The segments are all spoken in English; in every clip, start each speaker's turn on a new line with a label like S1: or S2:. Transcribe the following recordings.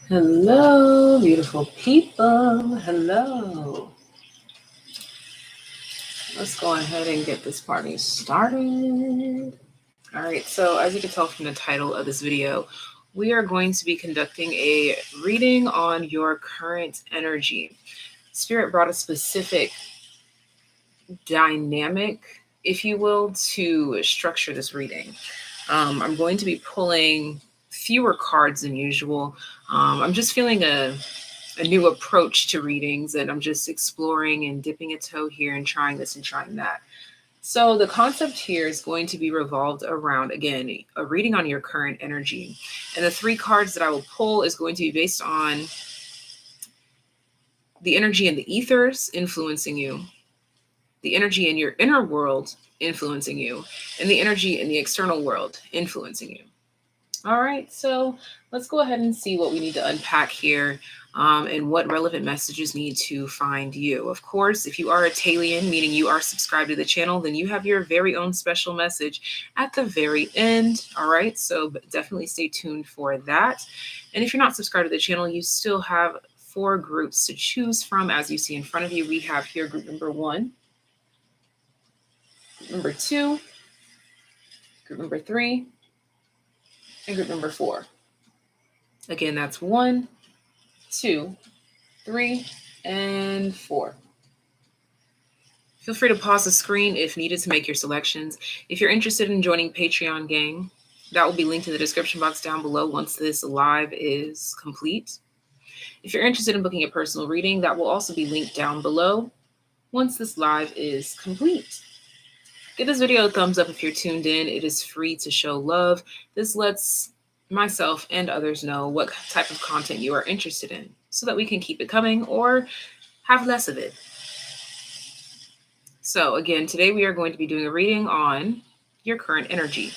S1: Hello, beautiful people. Hello. Let's go ahead and get this party started. All right, so as you can tell from the title of this video, we are going to be conducting a reading on your current energy. Spirit brought a specific dynamic, if you will, to structure this reading. I'm going to be pulling fewer cards than usual. I'm just feeling a new approach to readings, and I'm just exploring and dipping a toe here and trying this and trying that. So the concept here is going to be revolved around, again, a reading on your current energy. And the 3 cards that I will pull is going to be based on the energy in the ethers influencing you, the energy in your inner world influencing you, and the energy in the external world influencing you. All right, so let's go ahead and see what we need to unpack here and what relevant messages need to find you. Of course, if you are a TAYlien, meaning you are subscribed to the channel, then you have your very own special message at the very end. All right, so definitely stay tuned for that. And if you're not subscribed to the channel, you still have 4 groups to choose from. As you see in front of you, we have here group number 1, group number 2, group number 3, and group number 4. Again, that's 1, 2, 3, and 4. Feel free to pause the screen if needed to make your selections. If you're interested in joining Patreon gang, that will be linked in the description box down below once this live is complete. If you're interested in booking a personal reading, that will also be linked down below once this live is complete. Give this video a thumbs up if you're tuned in. It is free to show love. This lets myself and others know what type of content you are interested in so that we can keep it coming or have less of it. So again, today we are going to be doing a reading on your current energy.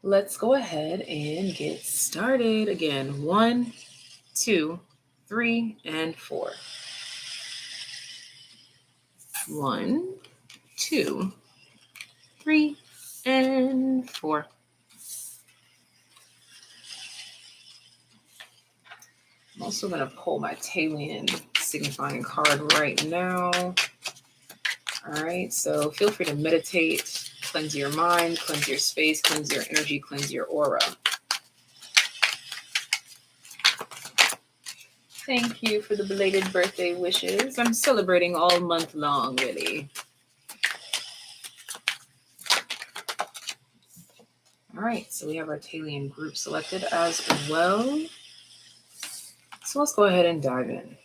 S1: Let's go ahead and get started. Again, 1, 2, 3, and 4. 1, 2, 3, and 4. I'm also going to pull my TAYlien signifying card right now. All right, so feel free to meditate, cleanse your mind, cleanse your space, cleanse your energy, cleanse your aura. Thank you for the belated birthday wishes. I'm celebrating all month long, really. All right, so we have our TAYlien group selected as well. So let's go ahead and dive in.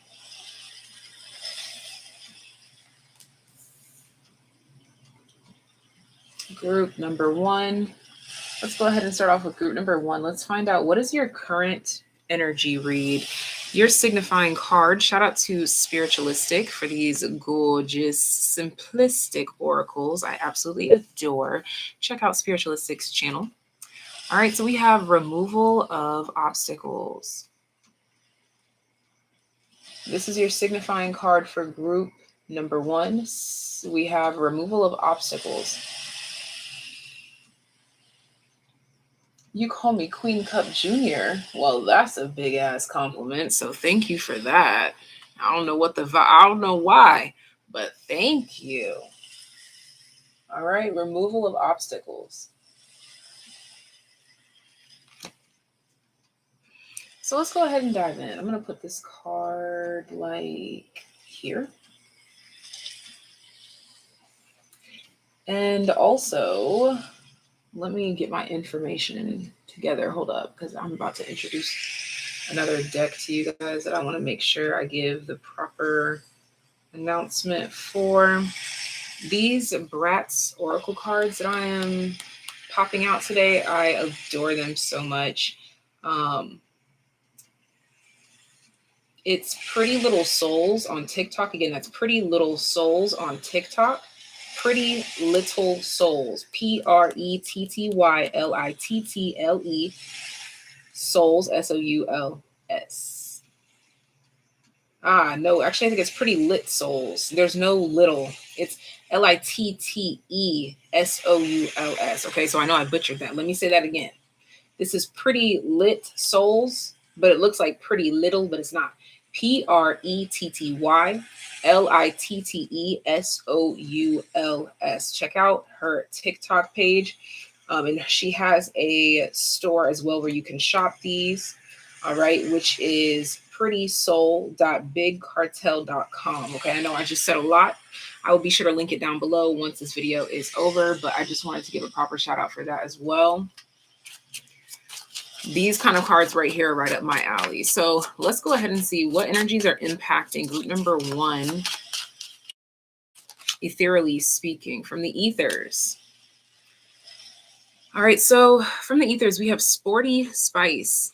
S1: Group number 1. Let's go ahead and start off with group number 1. Let's find out, what is your current energy read? Your signifying card. Shout out to Spiritualistic for these gorgeous, simplistic oracles I absolutely adore. Check out Spiritualistic's channel. All right, so we have removal of obstacles. This is your signifying card for group number 1. We have removal of obstacles. You call me Queen Cup Jr. Well, that's a big ass compliment. So thank you for that. I don't know why, but thank you. All right, removal of obstacles. So let's go ahead and dive in. I'm going to put this card like here. And also, let me get my information together. Hold up, because I'm about to introduce another deck to you guys that I want to make sure I give the proper announcement for. These Bratz Oracle cards that I am popping out today, I adore them so much. It's Pretty Little Souls on TikTok. Again, that's Pretty Little Souls on TikTok. Pretty Little Souls. PRETTYLITTLE. Souls, SOULS. No, actually, I think it's Pretty Lit Souls. There's no little. It's LITTESOULS. Okay, so I know I butchered that. Let me say that again. This is Pretty Lit Souls, but it looks like Pretty Little, but it's not. PRETTYLITTESOULS. Check out her TikTok page. And she has a store as well where you can shop these. All right, which is prettysoul.bigcartel.com. Okay, I know I just said a lot. I will be sure to link it down below once this video is over, but I just wanted to give a proper shout out for that as well. These kind of cards right here are right up my alley. So let's go ahead and see what energies are impacting group number 1, ethereally speaking, from the ethers. All right, so from the ethers, we have Sporty Spice.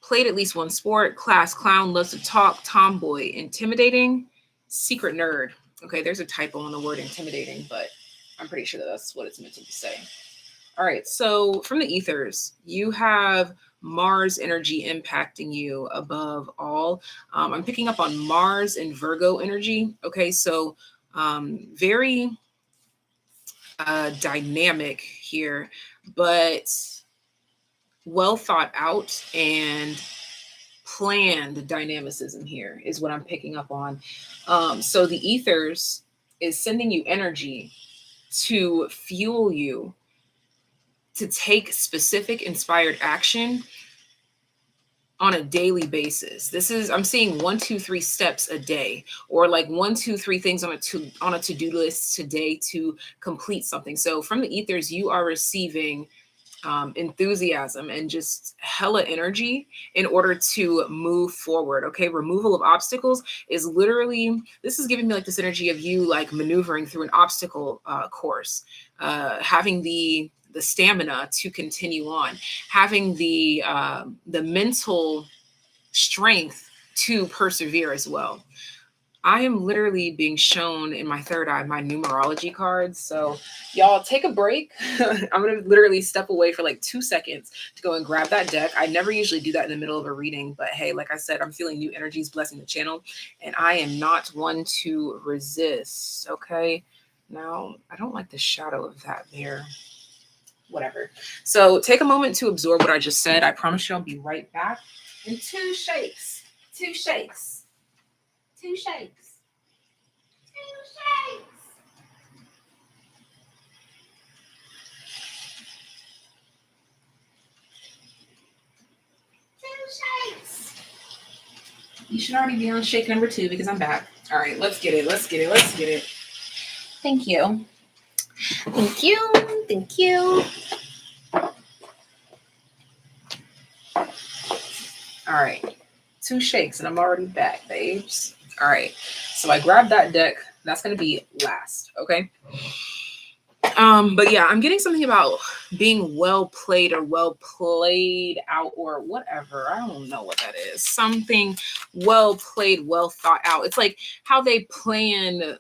S1: Played at least one sport, class clown, loves to talk, tomboy, intimidating, secret nerd. Okay, there's a typo on the word intimidating, but I'm pretty sure that that's what it's meant to say. All right, so from the ethers, you have Mars energy impacting you above all. I'm picking up on Mars and Virgo energy. Okay, so very dynamic here, but well thought out and planned dynamicism here is what I'm picking up on. So the ethers is sending you energy to fuel you to take specific inspired action on a daily basis. This is, I'm seeing 1, 2, 3 steps a day, or like 1, 2, 3 things on a to-do list today to complete something. So from the ethers, you are receiving enthusiasm and just hella energy in order to move forward. Okay, removal of obstacles is literally, this is giving me like this energy of you like maneuvering through an obstacle course, having the stamina to continue on, having the mental strength to persevere as well. I am literally being shown in my third eye my numerology cards. So y'all take a break. I'm going to literally step away for like 2 seconds to go and grab that deck. I never usually do that in the middle of a reading, but hey, like I said, I'm feeling new energies blessing the channel, and I am not one to resist. Okay. Now, I don't like the shadow of that there. Whatever. So take a moment to absorb what I just said. I promise you I'll be right back in 2 shakes. 2 shakes. 2 shakes. 2 shakes. 2 shakes. You should already be on shake number 2 because I'm back. All right, let's get it. Let's get it. Let's get it. Thank you. Thank you. Thank you. All right, 2 shakes and I'm already back, babes. All right, so I grabbed that deck. That's going to be last, okay? But yeah, I'm getting something about being well played or well played out or whatever. I don't know what that is. Something well played, well thought out. It's like how they plan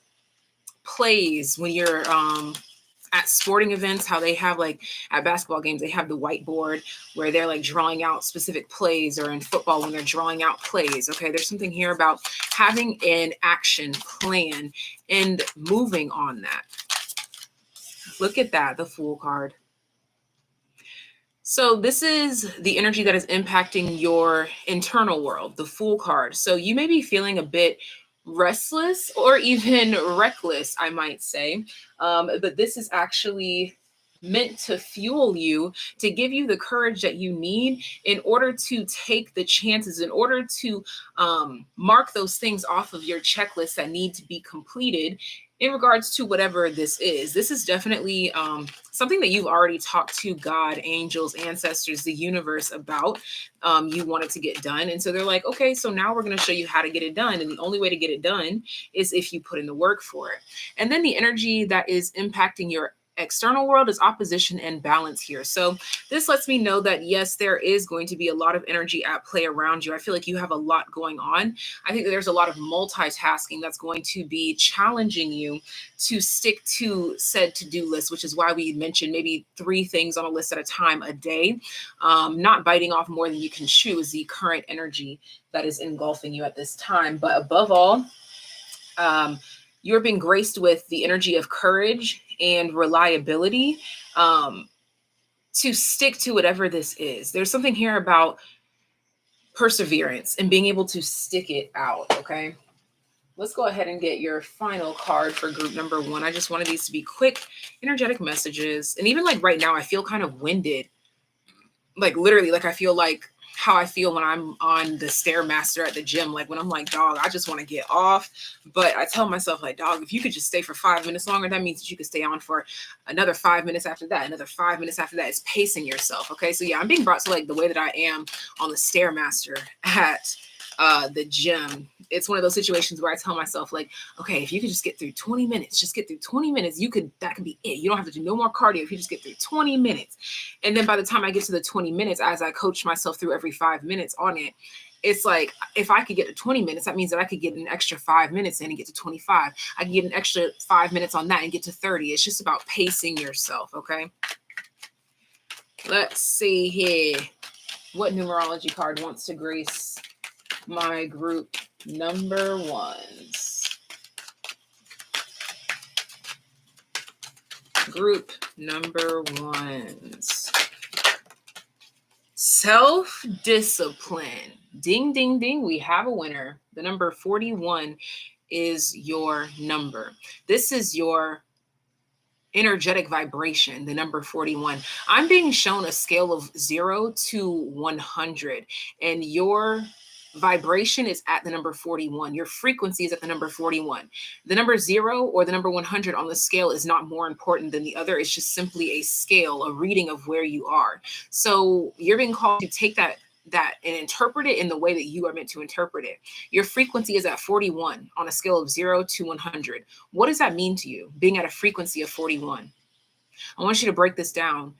S1: plays when you're at sporting events, how they have like at basketball games, they have the whiteboard where they're like drawing out specific plays, or in football when they're drawing out plays. Okay, there's something here about having an action plan and moving on that. Look at that, the Fool card. So this is the energy that is impacting your internal world, the Fool card. So you may be feeling a bit restless or even reckless, I might say. But this is actually meant to fuel you, to give you the courage that you need in order to take the chances, in order to mark those things off of your checklist that need to be completed in regards to whatever this is. This is definitely something that you've already talked to God, angels, ancestors, the universe about. You want it to get done. And so they're like, okay, so now we're going to show you how to get it done. And the only way to get it done is if you put in the work for it. And then the energy that is impacting your external world is opposition and balance here. So this lets me know that yes, there is going to be a lot of energy at play around you. I feel like you have a lot going on. I think that there's a lot of multitasking that's going to be challenging you to stick to said to-do list, which is why we mentioned maybe 3 things on a list at a time a day. Not biting off more than you can chew is the current energy that is engulfing you at this time. But above all, you're being graced with the energy of courage and reliability. to stick to whatever this is. There's something here about perseverance and being able to stick it out, okay? Let's go ahead and get your final card for group number 1. I just wanted these to be quick, energetic messages. And even like right now, I feel kind of winded. Like literally, like I feel like how I feel when I'm on the Stairmaster at the gym. Like when I'm like, dog, I just want to get off. But I tell myself like, dog, if you could just stay for 5 minutes longer, that means that you could stay on for another 5 minutes after that, another 5 minutes after that. It's pacing yourself. Okay. So yeah, I'm being brought to like the way that I am on the Stairmaster at the gym. It's one of those situations where I tell myself like, okay, if you could just get through 20 minutes, just get through 20 minutes, that could be it. You don't have to do no more cardio if you just get through 20 minutes. And then by the time I get to the 20 minutes, as I coach myself through every 5 minutes on it, it's like, if I could get to 20 minutes, that means that I could get an extra 5 minutes in and get to 25. I can get an extra 5 minutes on that and get to 30. It's just about pacing yourself. Okay. Let's see here. What numerology card wants to grace my group number 1s? Group number 1s. Self-discipline. Ding, ding, ding. We have a winner. The number 41 is your number. This is your energetic vibration, the number 41. I'm being shown a scale of 0 to 100, and your vibration is at the number 41. Your frequency is at the number 41. The number 0 or the number 100 on the scale is not more important than the other. It's just simply a scale, a reading of where you are. So you're being called to take that and interpret it in the way that you are meant to interpret it. Your frequency is at 41 on a scale of 0 to 100. What does that mean to you, being at a frequency of 41? I want you to break this down.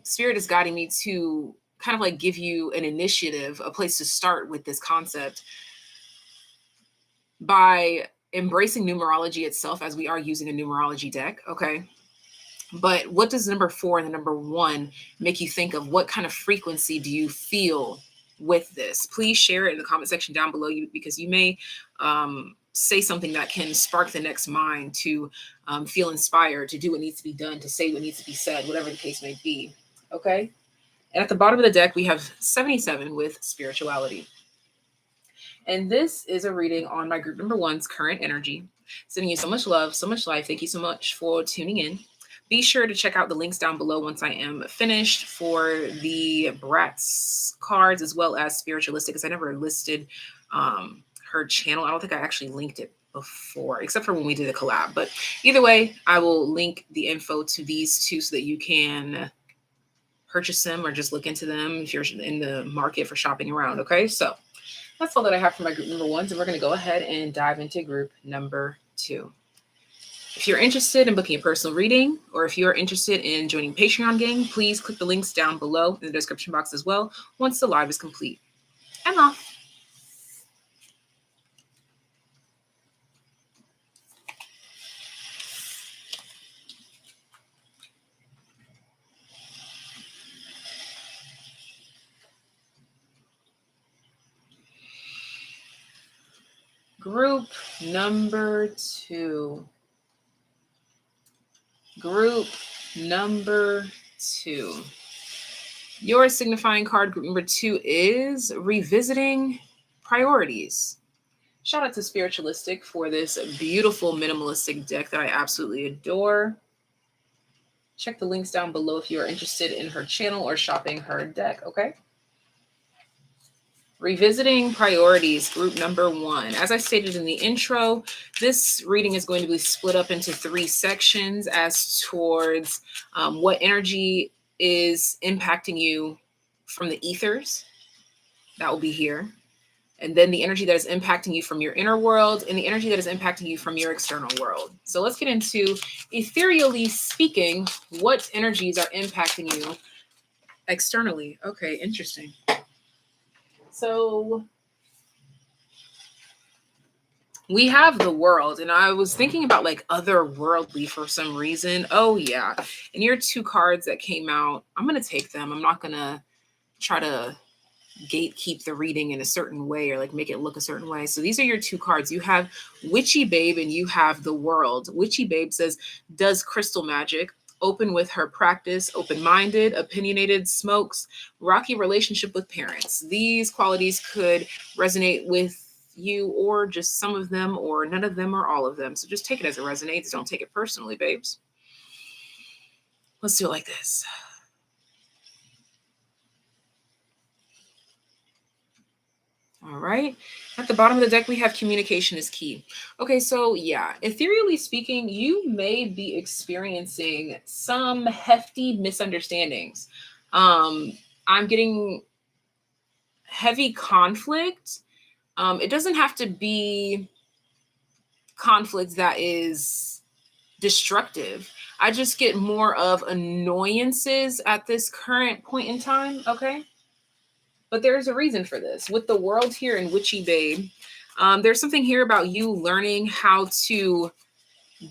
S1: Spirit is guiding me to kind of like give you an initiative, a place to start with this concept by embracing numerology itself, as we are using a numerology deck. Okay. But what does the number 4 and the number 1 make you think of? What kind of frequency do you feel with this? Please share it in the comment section down below, because you may say something that can spark the next mind to feel inspired, to do what needs to be done, to say what needs to be said, whatever the case may be. Okay. And at the bottom of the deck, we have 77 with spirituality. And this is a reading on my group number 1's current energy. Sending you so much love, so much life. Thank you so much for tuning in. Be sure to check out the links down below once I am finished for the Bratz cards, as well as Spiritualistic, because I never listed her channel. I don't think I actually linked it before, except for when we did a collab. But either way, I will link the info to these two so that you can purchase them or just look into them if you're in the market for shopping around. Okay, so that's all that I have for my group number 1s, and we're going to go ahead and dive into group number 2. If you're interested in booking a personal reading, or if you're interested in joining Patreon gang, please click the links down below in the description box as well once the live is complete. I'm off. Group number 2. Group number 2. Your signifying card, group number 2, is Revisiting Priorities. Shout out to Spiritualistic for this beautiful minimalistic deck that I absolutely adore. Check the links down below if you are interested in her channel or shopping her deck, okay? Revisiting Priorities, group number 1. As I stated in the intro, this reading is going to be split up into 3 sections as towards what energy is impacting you from the ethers. That will be here. And then the energy that is impacting you from your inner world, and the energy that is impacting you from your external world. So let's get into, ethereally speaking, what energies are impacting you externally. Okay, interesting. So we have the world, and I was thinking about like otherworldly for some reason. Oh yeah. And your 2 cards that came out, I'm going to take them. I'm not going to try to gatekeep the reading in a certain way or like make it look a certain way. So these are your 2 cards. You have Witchy Babe and you have the world. Witchy Babe says, does crystal magic open with her practice, open-minded, opinionated, smokes, rocky relationship with parents. These qualities could resonate with you, or just some of them, or none of them, or all of them. So just take it as it resonates. Don't take it personally, babes. Let's do it like this. All right. At the bottom of the deck, we have communication is key. Okay, so yeah, ethereally speaking, you may be experiencing some hefty misunderstandings. I'm getting heavy conflict. It doesn't have to be conflict that is destructive. I just get more of annoyances at this current point in time. Okay. But there's a reason for this. With the world here in Witchy Babe, there's something here about you learning how to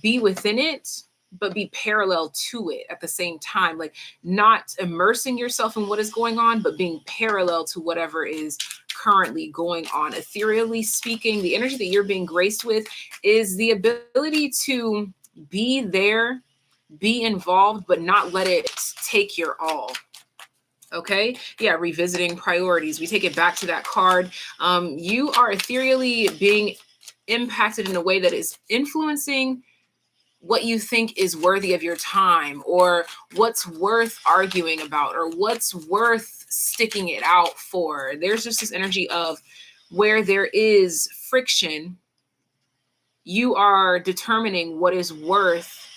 S1: be within it, but be parallel to it at the same time. Like not immersing yourself in what is going on, but being parallel to whatever is currently going on. Ethereally speaking, the energy that you're being graced with is the ability to be there, be involved, but not let it take your all. Okay. Yeah. Revisiting priorities. We take it back to that card. You are ethereally being impacted in a way that is influencing what you think is worthy of your time, or what's worth arguing about, or what's worth sticking it out for. There's just this energy of where there is friction, you are determining what is worth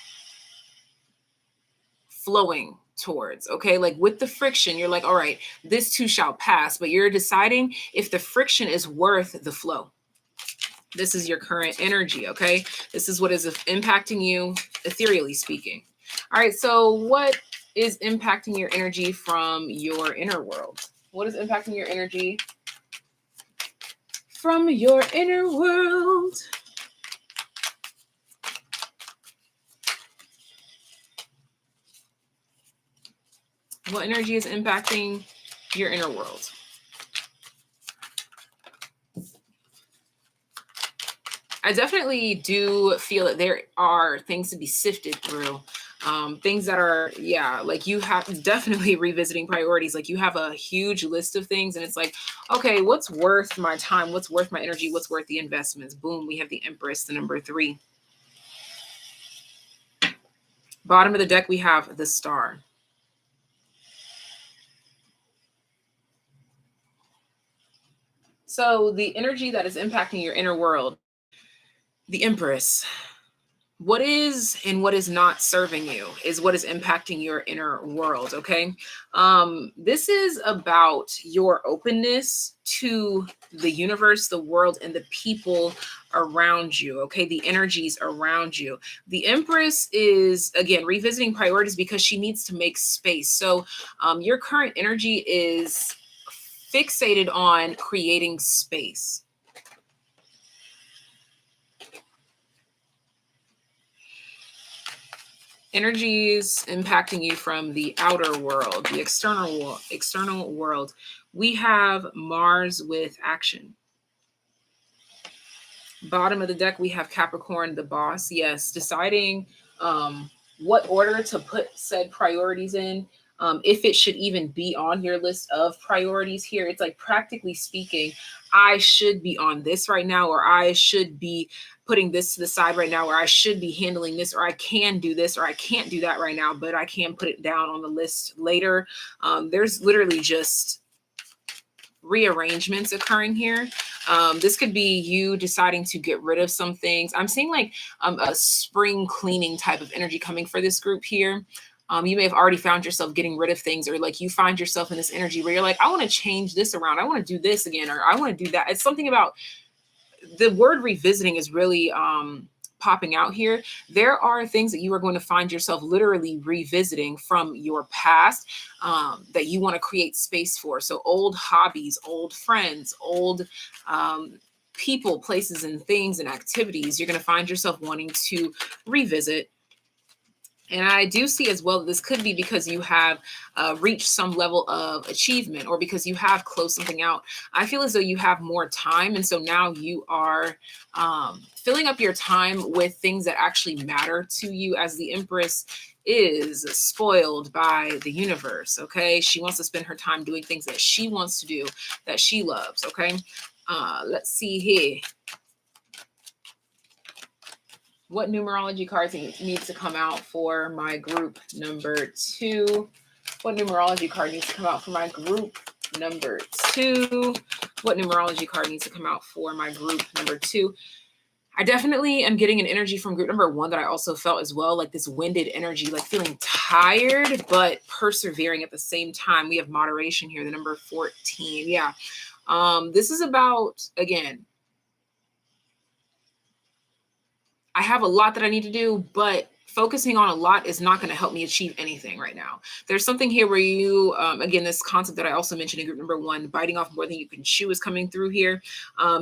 S1: flowing towards. Okay, like with the friction, you're like, all right, this too shall pass, but you're deciding if the friction is worth the flow. This is your current energy. Okay, this is what is impacting you, ethereally speaking. All right, so what is impacting your energy from your inner world? What is impacting your energy from your inner world? What energy is impacting your inner world? I definitely do feel that there are things to be sifted through. Things that are, yeah, like you have definitely revisiting priorities. Like you have a huge list of things, and it's like, okay, what's worth my time? What's worth my energy? What's worth the investments? Boom, we have the Empress, the number 3. Bottom of the deck, we have the Star. So the energy that is impacting your inner world, the Empress. What is and what is not serving you is what is impacting your inner world. Okay. This is about your openness to the universe, the world, and the people around you. Okay. The energies around you. The Empress is, again, revisiting priorities because she needs to make space. So your current energy is fixated on creating space. Energies impacting you from the outer world, the external world. We have Mars with action. Bottom of the deck, we have Capricorn, the boss. Yes, deciding what order to put said priorities in. If it should even be on your list of priorities here. It's like, practically speaking, I should be on this right now, or I should be putting this to the side right now, or I should be handling this, or I can do this, or I can't do that right now, but I can put it down on the list later. There's literally just rearrangements occurring here. This could be you deciding to get rid of some things. I'm seeing like a spring cleaning type of energy coming for this group here. You may have already found yourself getting rid of things, or like you find yourself in this energy where you're like, I want to change this around. I want to do this again, or I want to do that. It's something about the word revisiting is really popping out here. There are things that you are going to find yourself literally revisiting from your past that you want to create space for. So old hobbies, old friends, old people, places, and things and activities you're going to find yourself wanting to revisit. And I do see as well that this could be because you have reached some level of achievement, or because you have closed something out. I feel as though you have more time. And so now you are filling up your time with things that actually matter to you, as the Empress is spoiled by the universe, okay? She wants to spend her time doing things that she wants to do, that she loves, okay? Let's see here. What numerology cards need to come out for my group number 2? What numerology card needs to come out for my group number 2? What numerology card needs to come out for my group number 2? I definitely am getting an energy from group number 1 that I also felt as well, like this winded energy, like feeling tired, but persevering at the same time. We have moderation here, the number 14. Yeah. This is about, again, I have a lot that I need to do, but focusing on a lot is not going to help me achieve anything right now. There's something here where you, again, this concept that I also mentioned in group number 1, biting off more than you can chew is coming through here.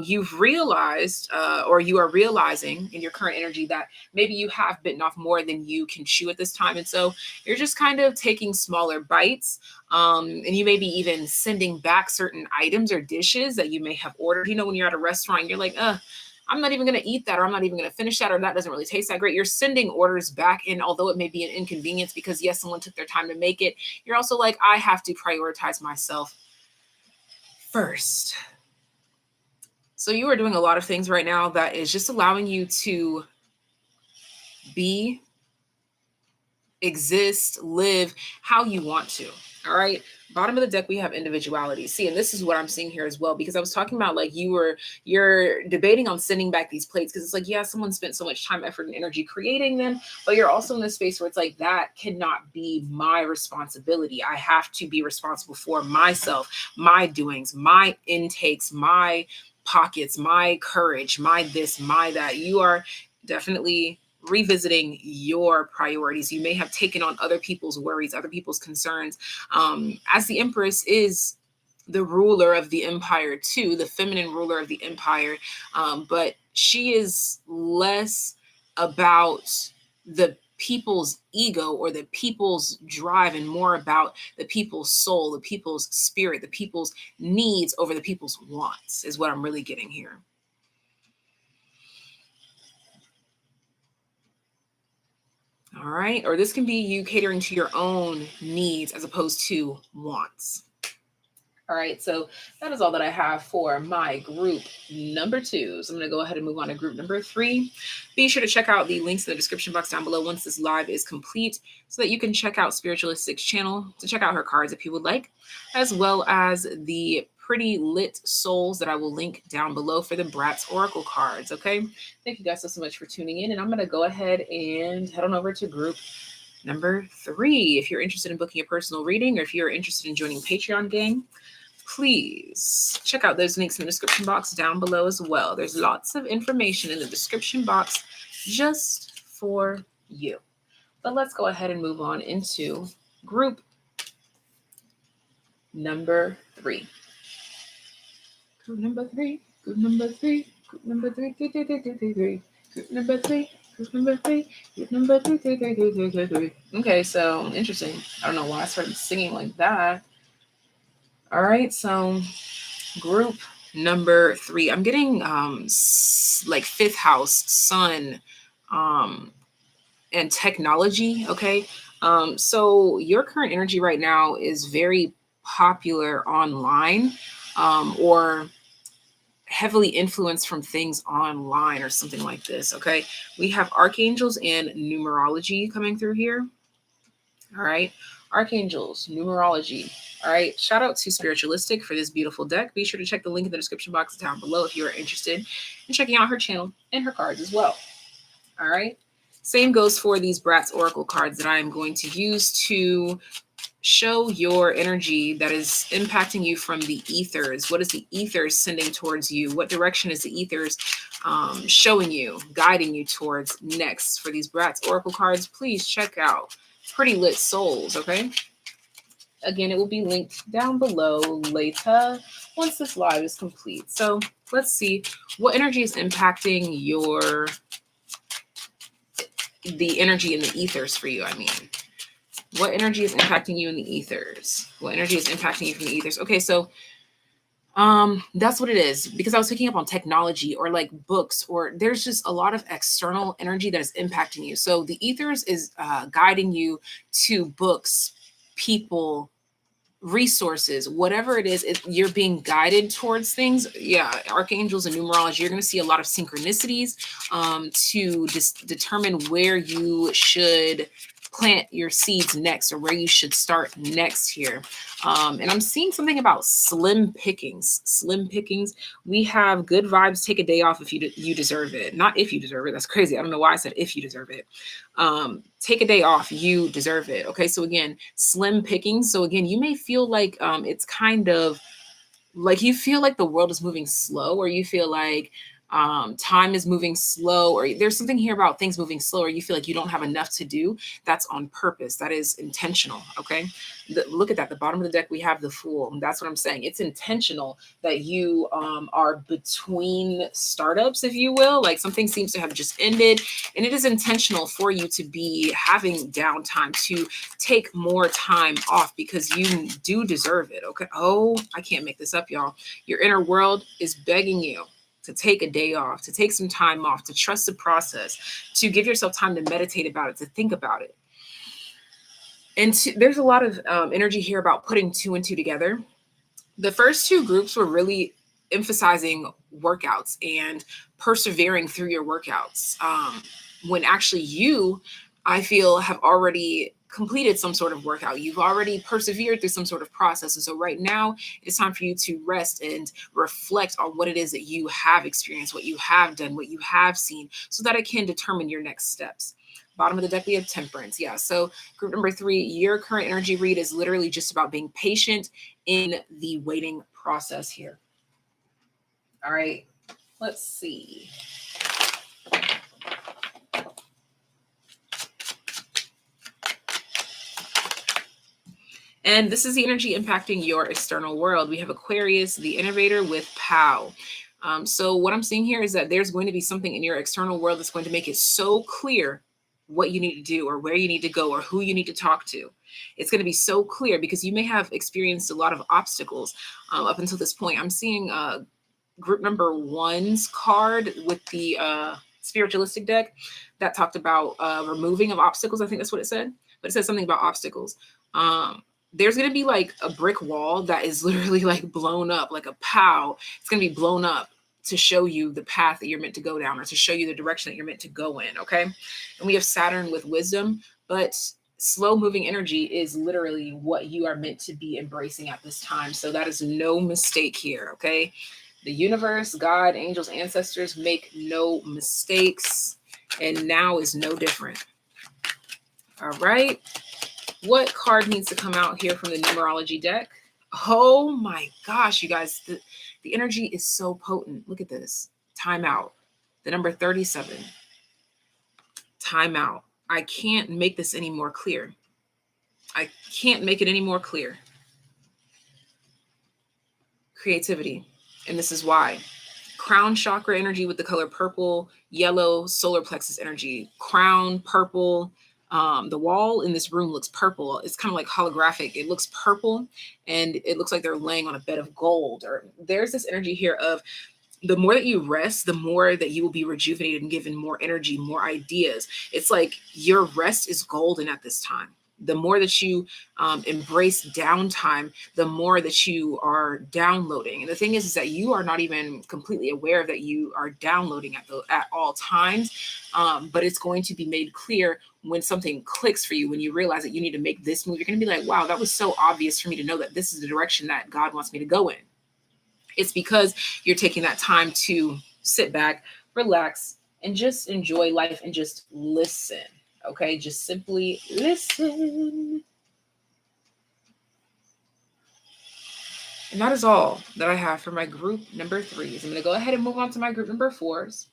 S1: You've realized, or you are realizing in your current energy that maybe you have bitten off more than you can chew at this time. And so you're just kind of taking smaller bites. And you may be even sending back certain items or dishes that you may have ordered. You know, when you're at a restaurant, you're like, I'm not even going to eat that, or I'm not even going to finish that, or that doesn't really taste that great. You're sending orders back. And although it may be an inconvenience because, yes, someone took their time to make it, you're also like, I have to prioritize myself first. So you are doing a lot of things right now that is just allowing you to be, exist, live how you want to. All right. Bottom of the deck, we have individuality. See, and this is what I'm seeing here as well, because I was talking about like you're debating on sending back these plates because it's like, yeah, someone spent so much time, effort, and energy creating them, but you're also in this space where it's like, that cannot be my responsibility. I have to be responsible for myself, my doings, my intakes, my pockets, my courage, my this, my that. You are definitely revisiting your priorities. You may have taken on other people's worries, other people's concerns. As the Empress is the ruler of the empire too, the feminine ruler of the empire, but she is less about the people's ego or the people's drive and more about the people's soul, the people's spirit, the people's needs over the people's wants is what I'm really getting here. All right. Or this can be you catering to your own needs as opposed to wants. All right. So that is all that I have for my group number 2. So I'm going to go ahead and move on to group number 3. Be sure to check out the links in the description box down below once this live is complete so that you can check out Spiritualistic's channel to check out her cards if you would like, as well as the pretty lit souls that I will link down below for the Bratz Oracle cards. Okay. Thank you guys so much for tuning in. And I'm going to go ahead and head on over to group number 3. If you're interested in booking a personal reading or if you're interested in joining Patreon gang, please check out those links in the description box down below as well. There's lots of information in the description box just for you. But let's go ahead and move on into group number 3. Group number 3, group number 3, group number 3, group number 3, group number 3, group number 3. Okay, so interesting. I don't know why I started singing like that. All right, so group number 3. I'm getting like 5th house, sun, and technology. Okay, so your current energy right now is very popular online, or heavily influenced from things online or something like this. Okay, we have archangels and numerology coming through here. All right, archangels, numerology. All right, shout out to Spiritualistic for this beautiful deck. Be sure to check the link in the description box down below if you are interested in checking out her channel and her cards as well. All right, same goes for these Bratz Oracle cards that I am going to use to show your energy that is impacting you from the ethers. What is the ethers sending towards you? What direction is the ethers showing you, guiding you towards next? For these Bratz Oracle cards, please check out Pretty Lit Souls, okay? Again, it will be linked down below later once this live is complete. So let's see what energy is impacting the energy in the ethers for you, I mean. What energy is impacting you in the ethers? What energy is impacting you from the ethers? Okay, so That's what it is, because I was picking up on technology or like books, or there's just a lot of external energy that is impacting you. So the ethers is guiding you to books, people, resources, whatever it is, you're being guided towards things. Yeah, archangels and numerology, you're going to see a lot of synchronicities to determine where you should plant your seeds next, or where you should start next here. And I'm seeing something about slim pickings. Slim pickings. We have good vibes. Take a day off if you deserve it. Not if you deserve it. That's crazy. I don't know why I said if you deserve it. Take a day off. You deserve it. Okay. So again, slim pickings. So again, you may feel like it's kind of like you feel like the world is moving slow, or you feel like time is moving slow, or there's something here about things moving slow, or you feel like you don't have enough to do. That's on purpose. That is intentional. Okay. Look at that. The bottom of the deck, we have the Fool. And that's what I'm saying. It's intentional that you are between startups, if you will. Like something seems to have just ended, and it is intentional for you to be having downtime, to take more time off, because you do deserve it. Okay. Oh, I can't make this up, y'all. Your inner world is begging you to take a day off, to take some time off, to trust the process, to give yourself time to meditate about it, to think about it. And there's a lot of energy here about putting two and two together. The first two groups were really emphasizing workouts and persevering through your workouts. When actually you, I feel, have already completed some sort of workout. You've already persevered through some sort of process. And so right now it's time for you to rest and reflect on what it is that you have experienced, what you have done, what you have seen, so that it can determine your next steps. Bottom of the deck, we have Temperance. Yeah. So group number 3, your current energy read is literally just about being patient in the waiting process here. All right. Let's see. And this is the energy impacting your external world. We have Aquarius, the innovator, with POW. So what I'm seeing here is that there's going to be something in your external world that's going to make it so clear what you need to do, or where you need to go, or who you need to talk to. It's going to be so clear, because you may have experienced a lot of obstacles up until this point. I'm seeing group number 1's card with the spiritualistic deck that talked about removing of obstacles. I think that's what it said, but it says something about obstacles. There's going to be like a brick wall that is literally like blown up, like a POW. It's going to be blown up to show you the path that you're meant to go down, or to show you the direction that you're meant to go in. Okay. And we have Saturn with wisdom, but slow moving energy is literally what you are meant to be embracing at this time. So that is no mistake here. Okay. The universe, God, angels, ancestors make no mistakes. And now is no different. All right. What card needs to come out here from the numerology deck? Oh my gosh, you guys, the energy is so potent. Look at this. Time out. The number 37. Time out. I can't make this any more clear. I can't make it any more clear. Creativity. And this is why. Crown chakra energy with the color purple, yellow, solar plexus energy. Crown, purple. The wall in this room looks purple. It's kind of like holographic. It looks purple, and it looks like they're laying on a bed of gold. Or there's this energy here of the more that you rest, the more that you will be rejuvenated and given more energy, more ideas. It's like your rest is golden at this time. The more that you embrace downtime, the more that you are downloading. And the thing is that you are not even completely aware that you are downloading at all times. But it's going to be made clear when something clicks for you, when you realize that you need to make this move. You're going to be like, wow, that was so obvious for me to know that this is the direction that God wants me to go in. It's because you're taking that time to sit back, relax, and just enjoy life and just listen. Okay, just simply listen. And that is all that I have for my group number 3s. I'm going to go ahead and move on to my group number 4s.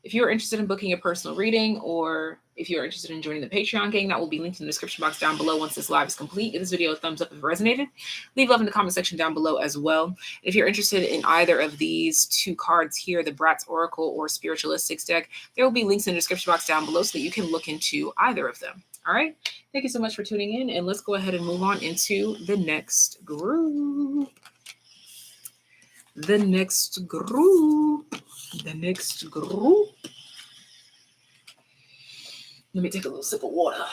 S1: If you're interested in booking a personal reading, or if you're interested in joining the Patreon gang, that will be linked in the description box down below once this live is complete. Give this video a thumbs up if it resonated. Leave love in the comment section down below as well. If you're interested in either of these 2 cards here, the Bratz Oracle or Spiritualistics deck, there will be links in the description box down below so that you can look into either of them. All right. Thank you so much for tuning in, and let's go ahead and move on into the next group. the next group. The next group. Let me take a little sip of water.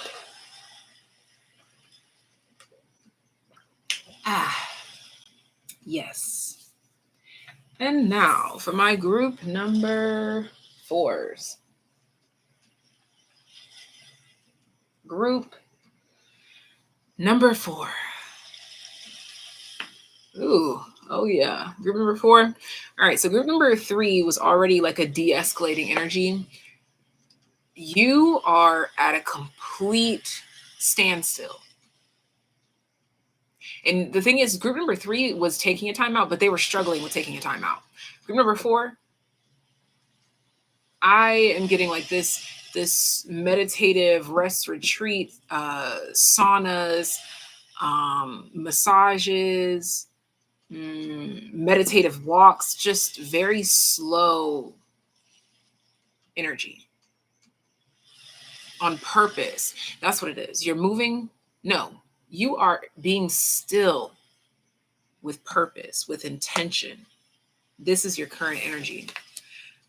S1: Yes. And now for my group number 4s. Group number 4. Ooh, oh yeah. Group number 4. All right, so group number 3 was already like a de-escalating energy. You are at a complete standstill. And the thing is, group number 3 was taking a timeout, but they were struggling with taking a timeout. Group number 4, I am getting like this meditative rest retreat, saunas, massages, meditative walks, just very slow energy on purpose. That's what it is. You're moving. No, you are being still with purpose, with intention. This is your current energy.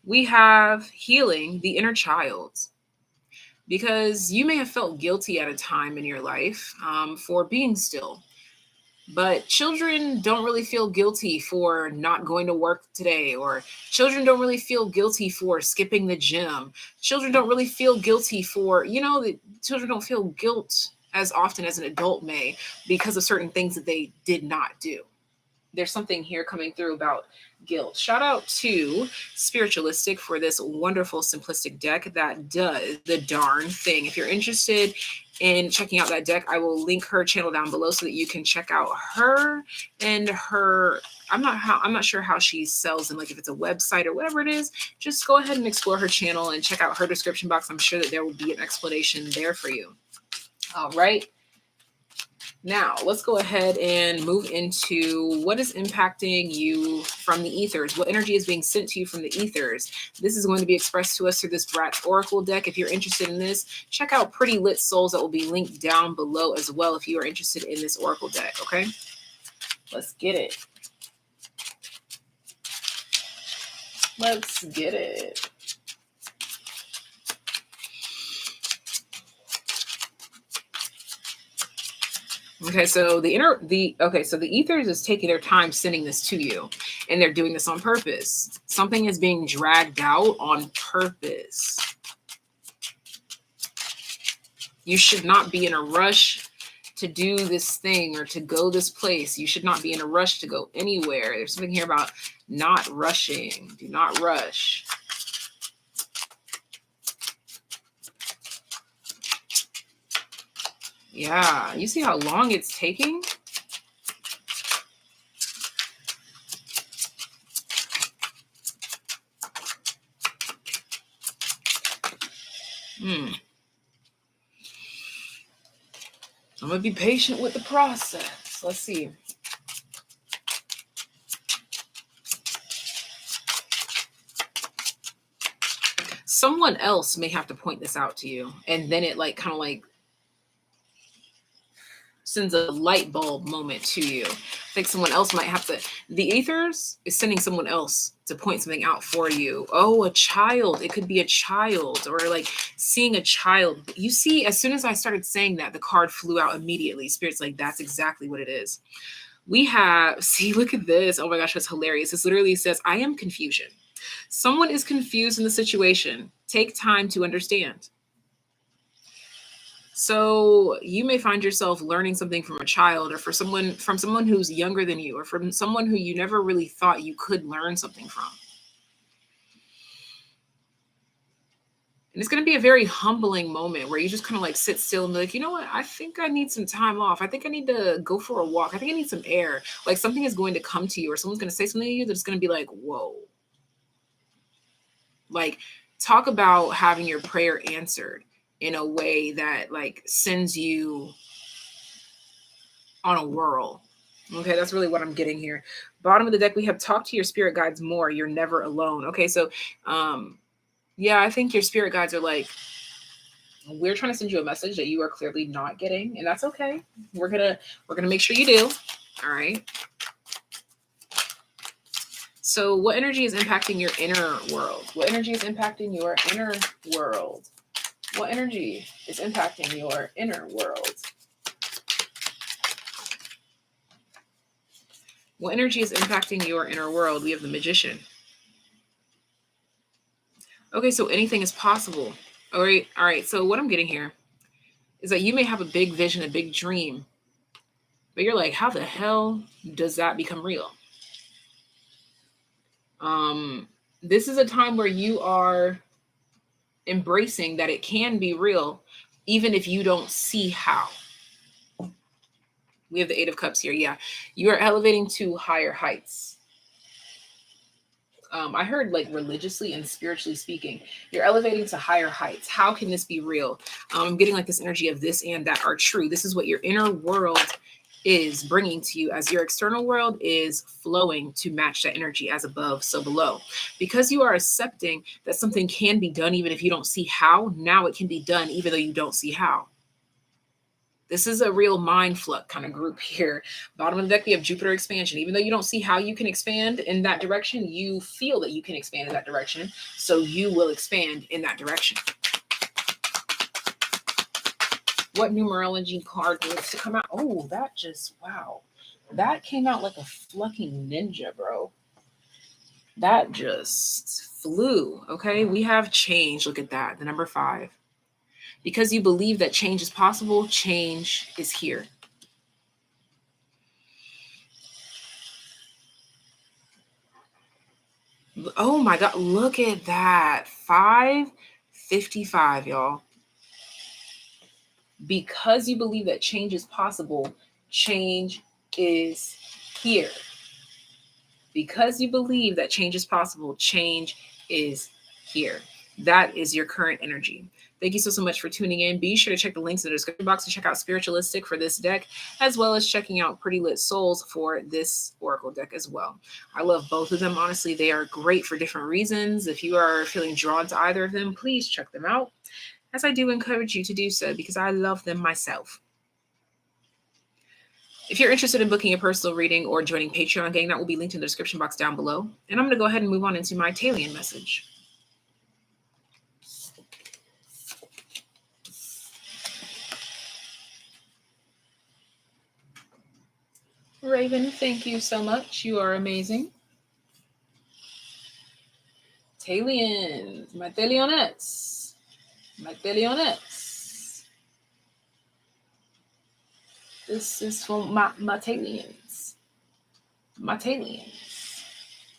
S1: We have healing the inner child, because you may have felt guilty at a time in your life for being still. But children don't really feel guilty for not going to work today, or children don't really feel guilty for skipping the gym. Children don't really feel guilty for, children don't feel guilt as often as an adult may because of certain things that they did not do. There's something here coming through about guilt. Shout out to Spiritualistic for this wonderful simplistic deck that does the darn thing. If you're interested in checking out that deck, I will link her channel down below so that you can check out her and her. I'm not sure how she sells them, like if it's a website or whatever it is. Just go ahead and explore her channel and check out her description box. I'm sure that there will be an explanation there for you. All right. Now, let's go ahead and move into what is impacting you from the ethers. What energy is being sent to you from the ethers? This is going to be expressed to us through this Bratz Oracle deck. If you're interested in this, check out Pretty Lit Souls. That will be linked down below as well if you are interested in this Oracle deck, okay? Let's get it. Let's get it. Okay, so the ethers is taking their time sending this to you, and they're doing this on purpose. Something is being dragged out on purpose. You should not be in a rush to do this thing or to go this place. You should not be in a rush to go anywhere. There's something here about not rushing. Do not rush. Yeah, you see how long it's taking? I'm going to be patient with the process. Let's see. Someone else may have to point this out to you, and then it kind of sends a light bulb moment to you. I think someone else might have to. The ethers is sending someone else to point something out for you. Oh, a child. It could be a child, or seeing a child. You see, as soon as I started saying that, the card flew out immediately. Spirit's like, that's exactly what it is. We have, see, look at this. Oh my gosh, that's hilarious. This literally says, I am confusion. Someone is confused in the situation. Take time to understand. So you may find yourself learning something from a child, or from someone who's younger than you, or from someone who you never really thought you could learn something from. And it's going to be a very humbling moment where you just kind of sit still and be like, you know what? I think I need some time off. I think I need to go for a walk. I think I need some air. Something is going to come to you, or someone's going to say something to you that's going to be like, whoa. Talk about having your prayer answered in a way that sends you on a whirl. Okay, that's really what I'm getting here. Bottom of the deck, we have talk to your spirit guides more. You're never alone. Okay, so yeah, I think your spirit guides are we're trying to send you a message that you are clearly not getting, and that's okay. We're gonna make sure you do. All right. So what energy is impacting your inner world? What energy is impacting your inner world? What energy is impacting your inner world? What energy is impacting your inner world? We have the Magician. Okay, so anything is possible. All right. So what I'm getting here is that you may have a big vision, a big dream, but you're like, how the hell does that become real? This is a time where you are embracing that it can be real, even if you don't see how. We have the Eight of Cups here. Yeah, you are elevating to higher heights. I heard like religiously and spiritually speaking, you're elevating to higher heights. How can this be real? I'm getting like this energy of this and that are true. This is what your inner world is bringing to you as your external world is flowing to match that energy as above, so below. Because you are accepting that something can be done even if you don't see how, now it can be done even though you don't see how. This is a real mind fuck kind of group here. Bottom of the deck, we have Jupiter expansion. Even though you don't see how you can expand in that direction, you feel that you can expand in that direction. So you will expand in that direction. What numerology card needs to come out? Oh, that just, wow. That came out like a fucking ninja, bro. That just flew. Okay, we have change. Look at that. The number 5. Because you believe that change is possible, change is here. Oh my God, look at that. 555, y'all. Because you believe that change is possible, change is here. Because you believe that change is possible, change is here. That is your current energy. Thank you so much for tuning in. Be sure to check the links in the description box to check out Spiritualistic for this deck, as well as checking out Pretty Lit Souls for this Oracle deck as well. I love both of them. Honestly, they are great for different reasons. If you are feeling drawn to either of them, please check them out, as I do encourage you to do so because I love them myself. If you're interested in booking a personal reading or joining Patreon, gang, that will be linked in the description box down below. And I'm going to go ahead and move on into my TAYliens message. Raven, thank you so much. You are amazing. TAYliens, my TAYlienettes, my TAYlienettes. This is for my TAYliens, my TAYliens.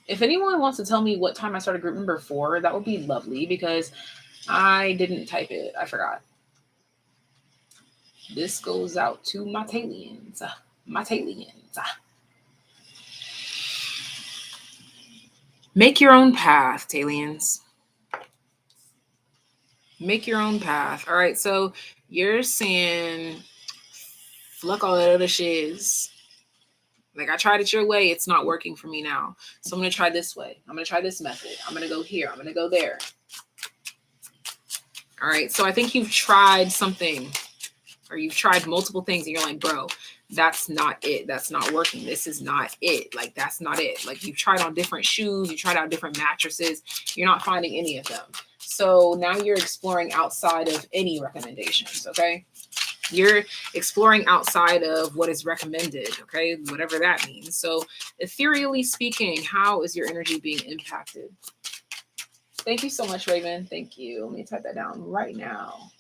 S1: If anyone wants to tell me what time I started group number 4, that would be lovely because I didn't type it. I forgot. This goes out to my TAYliens, my TAYliens. Make your own path, TAYliens. Make your own path. All right, so you're saying, fuck all that other shiz. Like, I tried it your way. It's not working for me now. So I'm going to try this way. I'm going to try this method. I'm going to go here. I'm going to go there. All right, so I think you've tried something, or you've tried multiple things, and you're like, bro, that's not it. That's not working. This is not it. Like, that's not it. Like, you've tried on different shoes. You tried out different mattresses. You're not finding any of them. So now you're exploring outside of any recommendations, okay? You're exploring outside of what is recommended, okay? Whatever that means. So ethereally speaking, how is your energy being impacted? Thank you so much, Raven. Thank you. Let me type that down right now.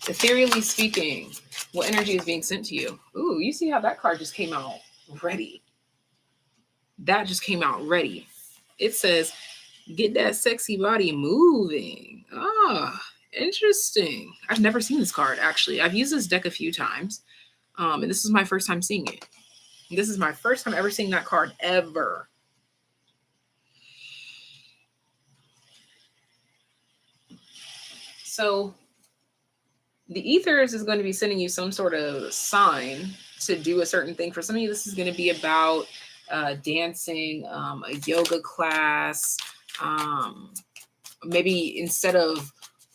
S1: Ethereally speaking, what energy is being sent to you? Ooh, you see how that card just came out ready. That just came out ready. It says, get that sexy body moving. Ah, interesting. I've never seen this card, actually. I've used this deck a few times, and this is my first time seeing it. This is my first time ever seeing that card, ever. So the ethers is going to be sending you some sort of sign to do a certain thing. For some of you, this is going to be about dancing, a yoga class, maybe instead of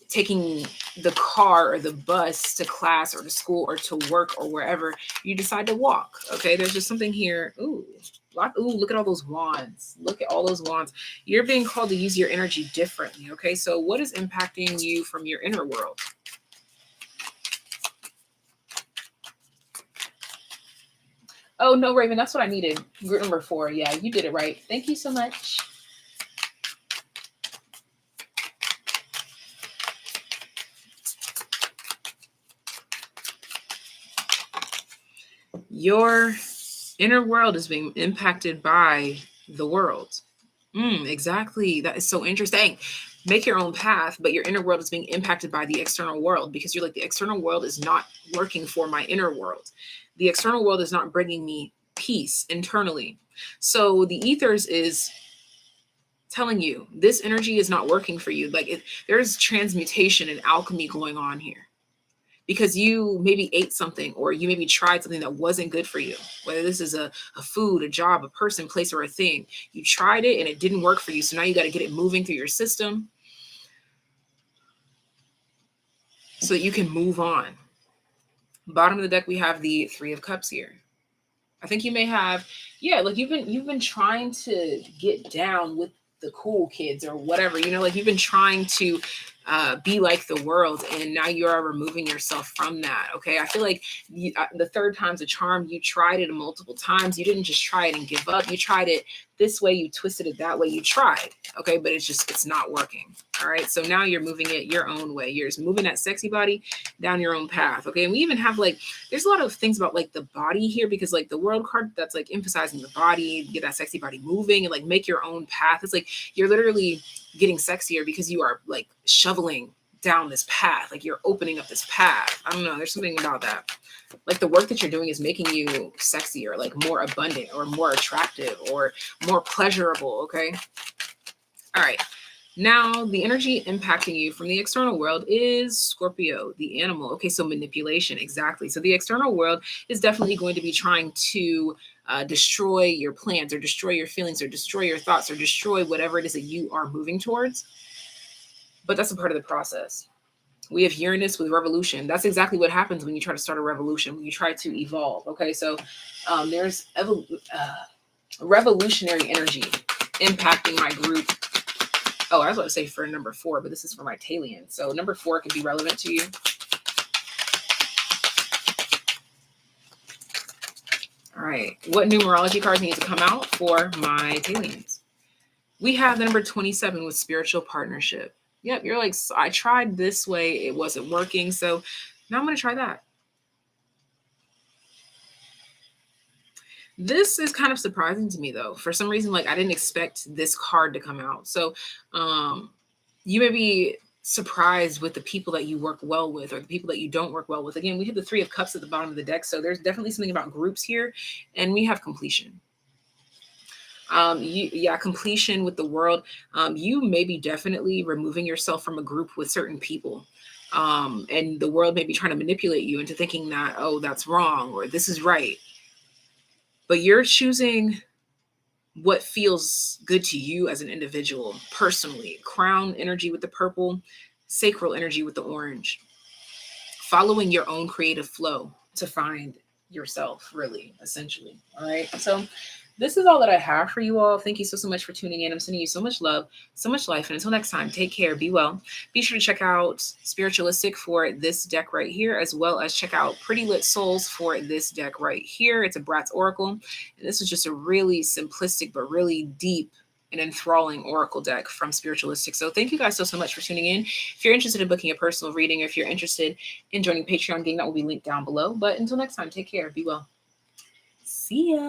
S1: taking the car or the bus to class or to school or to work or wherever, you decide to walk. Okay, there's just something here. Ooh, look at all those wands. Look at all those wands. You're being called to use your energy differently. Okay, so what is impacting you from your inner world? Oh, no, Raven, that's what I needed. Group number 4. Yeah, you did it right. Thank you so much. Your inner world is being impacted by the world. Exactly. That is so interesting. Make your own path, but your inner world is being impacted by the external world because you're like, the external world is not working for my inner world. The external world is not bringing me peace internally. So the ethers is telling you this energy is not working for you. Like there's transmutation and alchemy going on here because you maybe ate something or you maybe tried something that wasn't good for you, whether this is a food, a job, a person, place, or a thing. You tried it and it didn't work for you. So now you got to get it moving through your system so that you can move on. Bottom of the deck, we have the 3 of Cups here. I think you may have, like you've been trying to get down with the cool kids or whatever, like you've been trying to be like the world, and now you are removing yourself from that. Okay, I feel like the 3rd time's a charm. You tried it multiple times. You didn't just try it and give up. You tried it this way, you twisted it that way, you tried. Okay, but it's not working. All right, so now you're moving it your own way. You're just moving that sexy body down your own path. Okay, and we even have there's a lot of things about the body here, because the world card, that's emphasizing the body, get that sexy body moving and make your own path. It's you're literally getting sexier because you are shoveling down this path. You're opening up this path. I don't know, there's something about that. The work that you're doing is making you sexier, more abundant or more attractive or more pleasurable. Okay, all right. Now, the energy impacting you from the external world is Scorpio, the animal. Okay, so manipulation, exactly. So the external world is definitely going to be trying to destroy your plans or destroy your feelings or destroy your thoughts or destroy whatever it is that you are moving towards. But that's a part of the process. We have Uranus with revolution. That's exactly what happens when you try to start a revolution, when you try to evolve. Okay, so there's revolutionary energy impacting my group. Oh, I was about to say for number 4, but this is for my TAYliens. So number 4 can be relevant to you. All right. What numerology cards need to come out for my TAYliens? We have the number 27 with spiritual partnership. Yep, you're I tried this way, it wasn't working, so now I'm going to try that. This is kind of surprising to me, though. For some reason, I didn't expect this card to come out. So you may be surprised with the people that you work well with or the people that you don't work well with. Again, we have the 3 of Cups at the bottom of the deck, so there's definitely something about groups here, and we have completion. Completion with the world. You may be definitely removing yourself from a group with certain people. And the world may be trying to manipulate you into thinking that, oh, that's wrong or this is right. But you're choosing what feels good to you as an individual, personally. Crown energy with the purple, sacral energy with the orange. Following your own creative flow to find yourself, really, essentially. All right. So this is all that I have for you all. Thank you so much for tuning in. I'm sending you so much love, so much life. And until next time, take care. Be well. Be sure to check out Spiritualistic for this deck right here, as well as check out Pretty Lit Souls for this deck right here. It's a Bratz Oracle. And this is just a really simplistic, but really deep and enthralling oracle deck from Spiritualistic. So thank you guys so much for tuning in. If you're interested in booking a personal reading, or if you're interested in joining Patreon gang, that will be linked down below. But until next time, take care. Be well. See ya.